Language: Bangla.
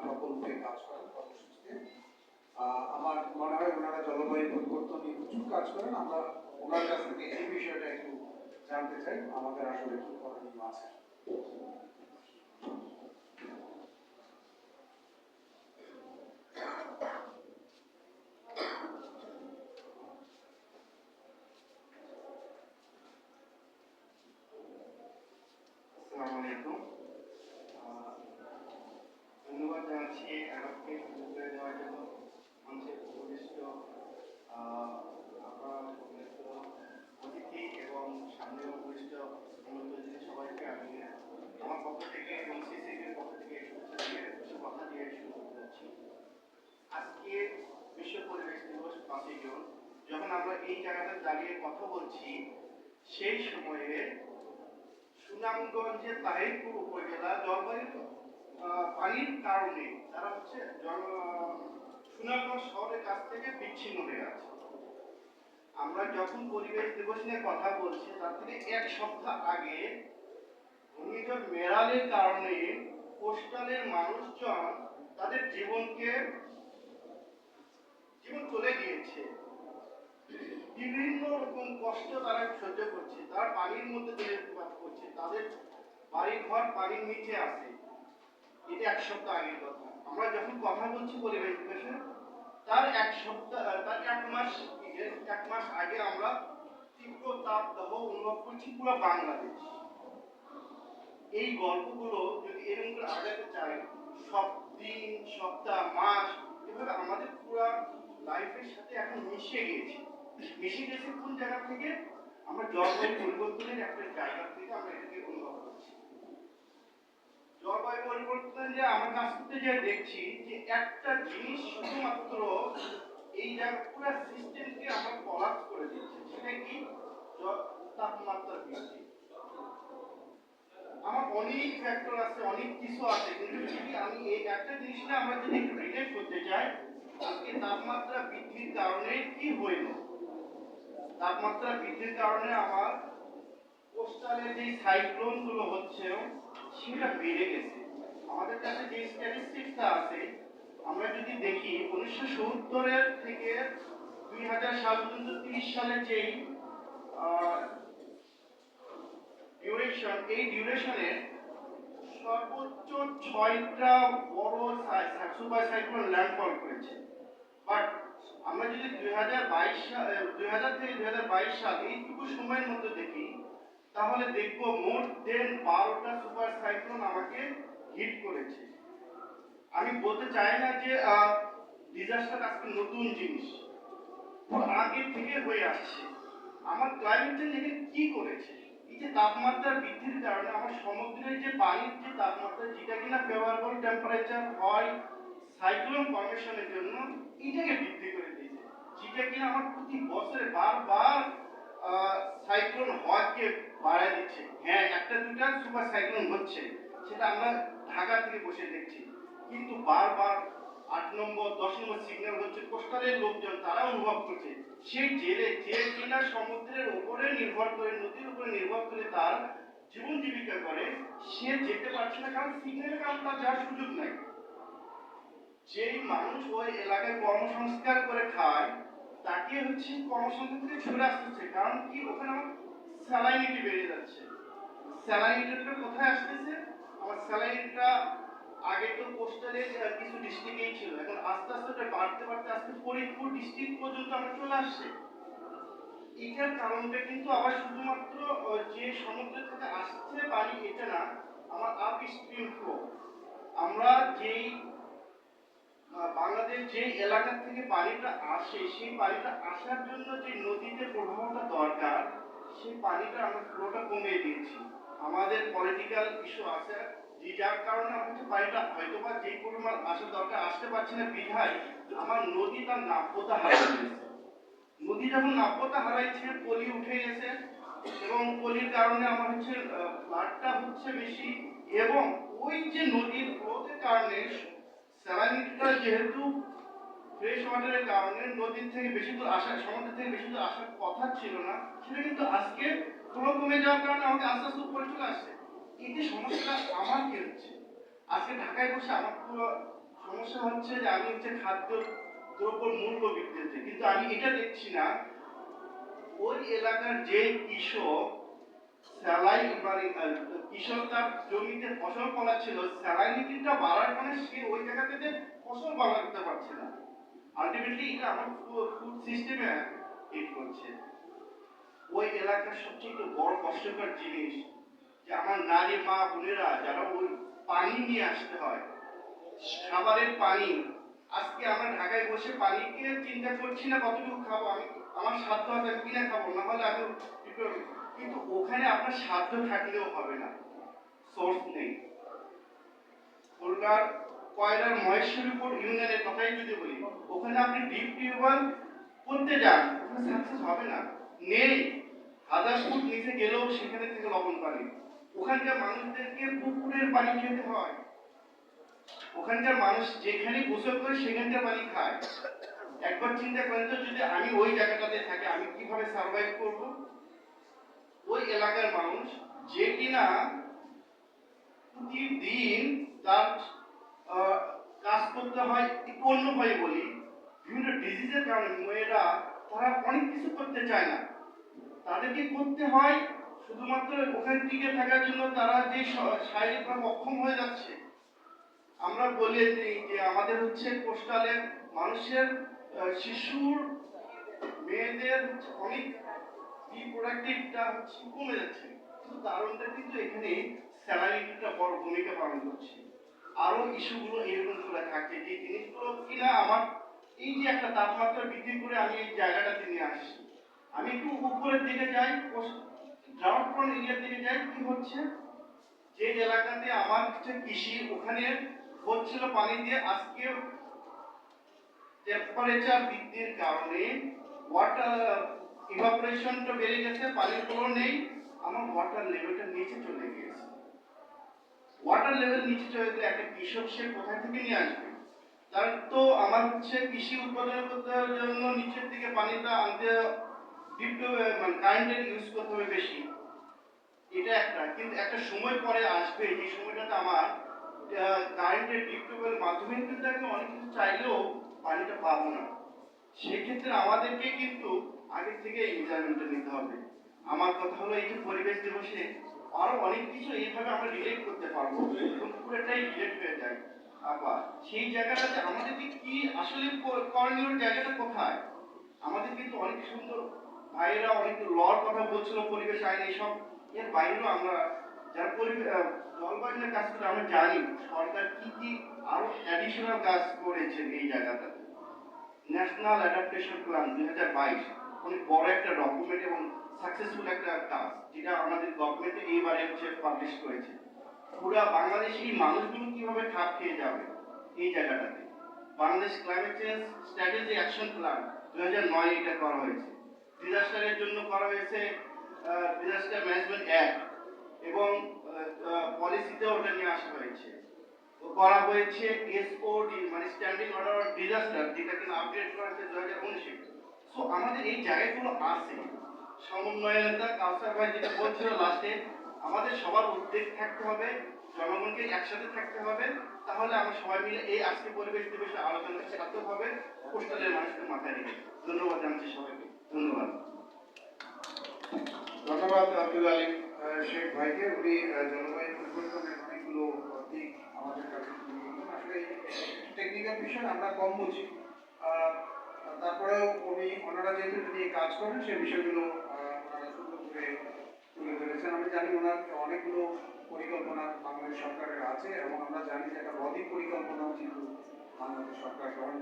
প্রকল্পে কাজ করেন কর্মসূচিতে। আমার মনে হয় ওনারা জলবায়ু পরিবর্তন নিয়ে প্রচুর কাজ করেন। আমরা ওনার কাছ থেকে এই বিষয়টা একটু জানতে চাই, আমাদের আসলে কি করণীয় আছে। ধন্যবাদ জানাচ্ছি আমাকে সুযোগ করে দেওয়ার জন্য। মঞ্চের উপবিষ্ট আপনার অতিথি এবং সামনে উপবিষ্ট অতিথি সবাইকে আমি আমার পক্ষ থেকে এবং সিসিবির পক্ষ থেকে শুভেচ্ছা দিয়ে কিছু কথা দিয়ে শুরু করতে যাচ্ছি। আজকে বিশ্ব পরিবেশ দিবস 5ই জুন, যখন আমরা এই জায়গাটা দাঁড়িয়ে কথা বলছি, সেই সময়ে সুনামগঞ্জের তাহিরপুর উপজেলা জলবায়ু পানির কারণে তারা হচ্ছে সুনামগঞ্জ শহরের কাছ থেকে বিচ্ছিন্ন হয়ে আছে। আমরা যখন পরিবেশ দিবস নিয়ে কথা বলছি, তার থেকে এক সপ্তাহ আগে ঘূর্ণিঝড় মেরালের কারণে কোস্টালের মানুষজন তাদের জীবন চলে গিয়েছে। বিভিন্ন রকম কষ্ট তারা সহ্য করছে, তারা পানির মধ্যে দিনবাস করছে, তাদের বাড়ি ঘর পানির নিচে আছে। এটা এক সপ্তাহ আগের কথা। আমরা যখন কথা বলছি পরিবেশ দিবসে, তার এক মাস আগে আমরা তীব্র তাপদাহ অনুভব করছি পুরো বাংলাদেশ। এই গল্পগুলো যদি এরকম করে আগাতে চাই, সব দিন, সপ্তাহ, মাস, এভাবে আমাদের পুরো লাইফের সাথে এখন মিশে গেছে কোন জায়গা থেকে? আমরা জলবায়ু পরিবর্তনের একটা জায়গা থেকে আমরা এটাকে অনুভব করছি। জলবায়ু পরিবর্তন যে আমরা কাজ করতে যে দেখছি যে একটা জিনিস শুধুমাত্র এই জায়গা পুরো সিস্টেমকে আমরা কলাপস করে দিচ্ছে। সেটা কি? তাপমাত্রা বৃদ্ধি। আমার অনেক ফ্যাক্টর আছে, অনেক কিছু আছে, কিন্তু যদি আমি এই একটা জিনিস না আমরা যদি রিলেট করতে চাই, আজকে তাপমাত্রা বৃদ্ধির কারণে কি হইল? তাপমাত্রা বৃদ্ধির কারণে আমার কোস্টালে যে সাইক্লোন গুলো হচ্ছে সেটা বেড়ে গেছে। আমাদের কাছে যে স্ট্যাটিস্টিক্সটা আছে, আমরা যদি দেখি 1970 থেকে 2000 সাল পর্যন্ত 30 সালের যেই ডিউরেশন, এই ডিউরেশনে সর্বোচ্চ 6টা বড় সুপার সাইক্লোন ল্যান্ডফল করেছে। বাট আমরা যদি 2000 থেকে 2022 সাল এইটুকু সময়ের মধ্যে দেখি, তাহলে দেখব মোর দেন 12টা সুপার সাইক্লোন আমাকে হিট করেছে। আমি বলতে চাই না যে ডিজাস্টার আজকে নতুন জিনিস, আগে থেকে হয়ে আসছে। আমার ক্লাইমেট চেঞ্জ এখানে কি করেছে? এই যে তাপমাত্রা বৃদ্ধির কারণে আমার সমুদ্রের যে পানির যে তাপমাত্রা, যেটা কিনা ফেভারেবল টেম্পারেচার হয় সাইক্লোন ফর্মেশনের জন্য, এটাকে বৃদ্ধি করে দিয়েছে। যেটা কিনা আমার প্রতি বছরে বারবার সাইক্লোন হওয়াকে বাড়ায় দিচ্ছে। হ্যাঁ, একটা দুটা সুপার সাইক্লোন হচ্ছে, সেটা আমরা ঢাকা থেকে বসে দেখছি, কিন্তু বারবার 8 নম্বর 10 নম্বর সিগন্যাল হচ্ছে। কোস্টালের লোকজন তারা অনুভব করছে, সেই যে কিনা সমুদ্রের উপরে নির্ভর করে, নদীর উপরে নির্ভর করে তার জীবন জীবিকা করে, সে যেতে পারছে না, কারণ সিগন্যালের কারণে তার যাওয়ার সুযোগ নাই। যেই মানুষ ওই এলাকায় কর্মসংস্কার করে খায়, তাকে হচ্ছে কর্মসংস্থান থেকে ছুড়ে আসতেছে। কারণ কি? ওখানে আমার স্যালাইনিটি বেড়ে যাচ্ছে। স্যালাইনিটিটা কোথায় আসতেছে? আমার স্যালাইনিটা আগে তো কোস্টালে কিছু ডিস্ট্রিক্টেই ছিল, এখন আস্তে আস্তে এটা বাড়তে আজকে ফরিদপুর ডিস্ট্রিক্ট পর্যন্ত আমরা চলে আসছে। এটার কারণটা কিন্তু আবার শুধুমাত্র যে সমুদ্র থেকে আসছে পানি, এটা না, আমার আপ স্ট্রিম ফ্লো। আমরা যেই বাংলাদেশ যে এলাকা থেকে পানিটা আসে, সেই পানিটা আসার জন্য যে নদীতে প্রবাহটা দরকার, সেই পানিটা আমরা ফ্লোটা কমিয়ে দিয়েছি। আমাদের পলিটিক্যাল ইস্যু আছে, যে যার কারণে আমাদের পানিটা হয়তো বা যেই পরিমাণ আসা দরকার আসতে পারছে না, বিধায় আমার নদী তার নাব্যতা হারাচ্ছে। নদী যখন নাব্যতা হারাইছে, পলি উঠে গেছে, এবং পলির কারণে আমার হচ্ছে ফ্লাডটা হচ্ছে বেশি, এবং ওই যে নদীর ফ্লোতের কারণে স্যালাইনিটিটা যেহেতু ফ্রেশ ওয়াটারের কারণে নদীর থেকে বেশি দূর আসার, সমুদ্র থেকে বেশি দূর আসার কথা ছিল না, সেটা কিন্তু আজকে ফ্লো কমে যাওয়ার কারণে আমাকে আস্তে আস্তে উপরে চলে আসছে। এই যে সমস্যাটা আমার কি হচ্ছে, আজকে ঢাকায় বসে আমার পুরো সমস্যা হচ্ছে যে আমি হচ্ছে খাদ্য দ্রব্য মূল্য বৃদ্ধি হচ্ছে, কিন্তু আমি এটা দেখছি না ওই এলাকার যে কৃষক স্যালাইন মানে কৃষক তার জমিতে ফসল ফলাচ্ছিল, স্যালাইনিটিটা বাড়ার কারণে সে ওই জায়গা থেকে ফসল বাড়াতে পারছে না। আলটিমেটলি এটা আমার ফুড সিস্টেমে হিট করছে। ওই এলাকার সবচেয়ে বড় কষ্টকর জিনিস যে আমার নারী মা বোনেরা যারা ওই পানি নিয়ে আসতে হয়, খাবারের পানি, আজকে আমরা ঢাকায় বসে পানিকে চিন্তা করছি না কতটুকু খাবো, আমি আমার সাধ্য আছে আমি কিনে খাবো, না হলে আমি কিন্তু ওখানে আপনার সাধ্য থাকলেও হবে না, সোর্স নেই। খুলনার কয়লার মহেশ্বরীপুর ইউনিয়নের কথাই যদি বলি, ওখানে আপনি ডিপ টিউবওয়েল করতে যান, ওখানে সাকসেস হবে না, নেই। 1000 ফুট নিচে গেলেও সেখানে থেকে লবণ পানি। ওখানকার মানুষদেরকে পুকুরের পানি খেতে হয়, ওখানকার মানুষ যেখানে গোসল করে সেখানকার পানি খায়। একবার চিন্তা করেন তো, যদি আমি ওই জায়গাটাতে থাকি আমি কিভাবে সার্ভাইভ করব? ওই এলাকার মানুষ যে কিনা প্রতিদিন তার কাজ করতে হয়, একটু অন্যভাবে বলি, বিভিন্ন ডিজিজের কারণে মেয়েরা তারা অনেক কিছু করতে চায় না, তাদেরকে করতে হয় শুধুমাত্র ওখানে টিকে থাকার জন্য। তারা যে শারীরিকভাবে অক্ষম হয়ে যাচ্ছে, আমরা বলে দিই যে আমাদের হচ্ছে কোস্টালে মানুষের শিশুর মেয়েদের হচ্ছে অনেক রিপ্রোডাক্টিভটা হচ্ছে কমে যাচ্ছে, কিন্তু কারণটা কিন্তু এখানে স্যালারিটা বড় ভূমিকা পালন করছে। আরো ইস্যুগুলো এরকম করে থাকে যে জিনিসগুলো কিনা আমার এই যে একটা তাপমাত্রা বৃদ্ধি করে আমি এই জায়গাটাতে নিয়ে আসছি, আমি একটু উপরের দিকে যাই, গ্রাউন্ড ফ্লোর এরিয়ার দিকে যাই, কি হচ্ছে যে এলাকাতে আমার হচ্ছে কৃষি, ওখানে হচ্ছিল পানি দিয়ে, আজকে টেম্পারেচার বৃদ্ধির কারণে ওয়াটার ইভাপোরেশনটা বেড়ে গেছে, পানির ফ্লো নেই, আমার ওয়াটার লেভেলটা নিচে চলে গিয়েছে। ওয়াটার লেভেল নিচে চলে গেলে একটা কৃষক সে কোথায় থেকে নিয়ে আসবে? তার তো আমার হচ্ছে কৃষি উৎপাদন করতে জন্য নিচের দিকে পানিটা আনতে ডিপ মানে কারেন্টের ইউজ করতে হবে বেশি, এটা একটা। কিন্তু একটা সময় পরে আসবে যে সময়টাতে আমার কারেন্টের ডিপ টিউবের মাধ্যমে কিন্তু আমি অনেক কিছু চাইলেও পানিটা পাবো না। সেক্ষেত্রে আমাদেরকে কিন্তু আগে থেকে এই মেজারমেন্টটা নিতে হবে। আমার কথা হলো এই যে পরিবেশ দিবসে আরো অনেক কিছু এইভাবে আমরা রিলেট করতে পারবো এবং পুরোটাই রিলেট হয়ে যায়। আবার সেই জায়গাটাতে আমাদেরকে কি আসলে করণীয়, জায়গাটা কোথায়? আমাদের কিন্তু অনেক সুন্দর ভাইয়েরা অনেক লর কথা বলছিল, পরিবেশ আইন এইসব, এর বাইরেও আমরা যারা জলবায়ুর কাজ করে আমরা জানি সরকার কি কি আরো অ্যাডিশনাল কাজ করেছে এই জায়গাটাতে। ন্যাশনাল অ্যাডাপ্টেশন প্ল্যান 2022 অনেক বড় একটা ডকুমেন্ট এবং সাকসেসফুল একটা কাজ, যেটা আমাদের গভর্নমেন্ট এইবারে হচ্ছে পাবলিশ করেছে। পুরো বাংলাদেশি মানুষগুলো কিভাবে খাপ খেয়ে যাবে এই জায়গাটাতে। Bangladesh climate change strategy action plan 2009 এটা করা হয়েছে। ডিজাস্টারের জন্য করা হয়েছে ডিজাস্টার ম্যানেজমেন্ট অ্যাক্ট এবং পলিসিতেও ওটা নিয়ে আসা হয়েছে। করা হয়েছে এসওডি মানে স্ট্যান্ডিং অর্ডার অফ ডিজাস্টার, যেটা কিন্তু আপডেট করা হয়েছে 2019-এ। সো আমাদের এই জায়গাগুলো আছে। সমন্বয়তা কাউসার ভাই যেটা বলছিল লাস্টে, আমাদের সবার উদ্যোগ থাকতে হবে, জনগণকে একসাথে থাকতে হবে, তাহলে আমরা সবাই মিলে এই আজকে পরিবেশ দিবসে আলোচনা সার্থক হবে। কোস্টালের মানুষকে মাথায় রেখে ধন্যবাদ জানাচ্ছি সবাইকে। ধন্যবাদ। ধন্যবাদ আব্দুল আলী শেখ ভাইকে। উনি জলবায়ু পরিবর্তনের অনেকগুলো দিক আমাদের কাছে তুলে ধরলেন। আসলে টেকনিক্যাল বিষয় আমরা কম বুঝি, তারপরেও ওনারা যেহেতু নিয়ে কাজ করেন সেই বিষয়গুলো ওনারা সুন্দর করে তুলে ধরেছেন। আমি জানি ওনার অনেকগুলো পরিকল্পনা বাংলাদেশ সরকারের আছে এবং আমরা জানি যে একটা বদ্বীপ পরিকল্পনাও কিন্তু বাংলাদেশ সরকার গ্রহণ